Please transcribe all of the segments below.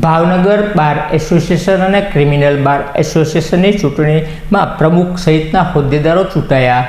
Bhavnagar bar association અને criminal બાર એસોસિએશનની ચૂંટણીમાં પ્રમુખ સહિતના હોદ્દેદારો ચૂંટાયા.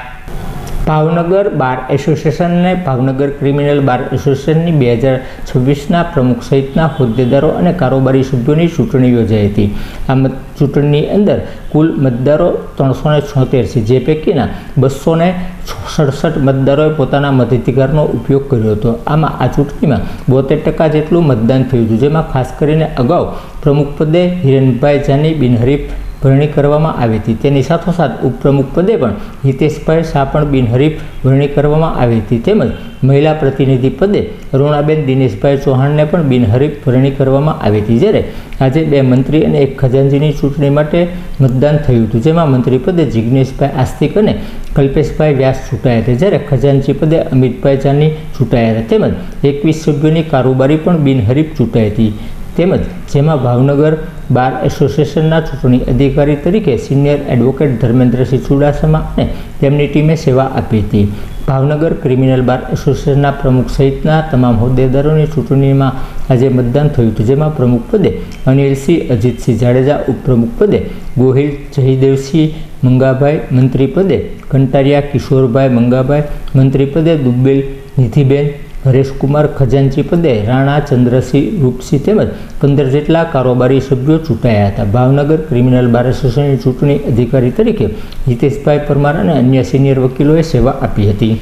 ભાવનગર બાર એસોસિએશન અને ભાવનગર ક્રિમિનલ બાર એસોસિએશનની 2026ના પ્રમુખ સહિતના હોદ્દેદારો અને કારોબારી સભ્યોની ચૂંટણી યોજાઈ હતી. આ ચૂંટણીની અંદર કુલ મતદારો 376 છે, જે પૈકીના 267 મતદારોએ પોતાના મતાધિકારનો ઉપયોગ કર્યો હતો. આમાં આ ચૂંટણીમાં 72% જેટલું મતદાન થયું હતું, જેમાં ખાસ કરીને અગાઉ પ્રમુખ પદે હિરેનભાઈ જાની બિનહરીફ વરણી કરવામાં આવી હતી. તેની સાથોસાથ ઉપપ્રમુખ પદે પણ હિતેશભાઈ શાહ પણ બિનહરીફ વરણી કરવામાં આવી હતી. તેમજ મહિલા પ્રતિનિધિ પદે અરુણાબેન દિનેશભાઈ ચૌહાણને પણ બિનહરીફ વરણી કરવામાં આવી હતી. જ્યારે આજે 2 મંત્રી અને 1 ખજાનચીની ચૂંટણી માટે મતદાન થયું હતું, જેમાં મંત્રી પદે જિજ્ઞેશભાઈ આસ્તિક અને કલ્પેશભાઈ વ્યાસ ચૂંટાયા હતા, જ્યારે ખજાનચી પદે અમિતભાઈ જાની ચૂંટાયા હતા. તેમજ 21 સભ્યોની કારોબારી પણ બિનહરીફ ચૂંટાઈ હતી. તેમજ જેમાં ભાવનગર બાર એસોસિએશનના ચૂંટણી અધિકારી તરીકે સિનિયર એડવોકેટ ધર્મેન્દ્રસિંહ ચુડાસમા અને તેમની ટીમે સેવા આપી હતી. ભાવનગર ક્રિમિનલ બાર એસોસિએશનના પ્રમુખ સહિતના તમામ હોદ્દેદારોની ચૂંટણીમાં આજે મતદાન થયું હતું, જેમાં પ્રમુખ પદે અનિલસિંહ અજીતસિંહ જાડેજા, ઉપપ્રમુખ પદે ગોહિલ જયદેવસિંહ મંગાભાઈ, મંત્રી પદે કંટારિયા કિશોરભાઈ મંગાભાઈ, મંત્રી પદે દુબ્બેલ નિધિબેન, હરેશકુમાર, ખજાનચી પદે રાણા ચંદ્રસિંહ રૂપસિંહ તેમજ 15 જેટલા કારોબારી સભ્યો ચૂંટાયા હતા. ભાવનગર ક્રિમિનલ બાર એસોસિએશનની ચૂંટણી અધિકારી તરીકે હિતેશભાઈ પરમાર અને અન્ય સિનિયર વકીલોએ સેવા આપી હતી.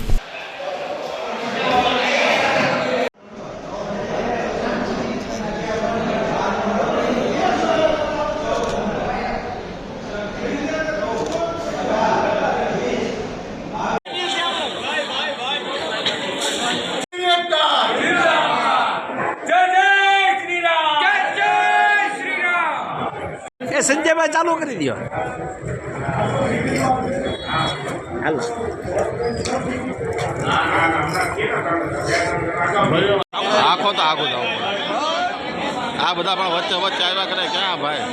સંજયભાઈ ચાલુ કરી દો. હાલો આખો તો આખો જાવ આ બધા પણ વચ્ચે વચ્ચે આવ્યા કરે ક્યાં ભાઈ.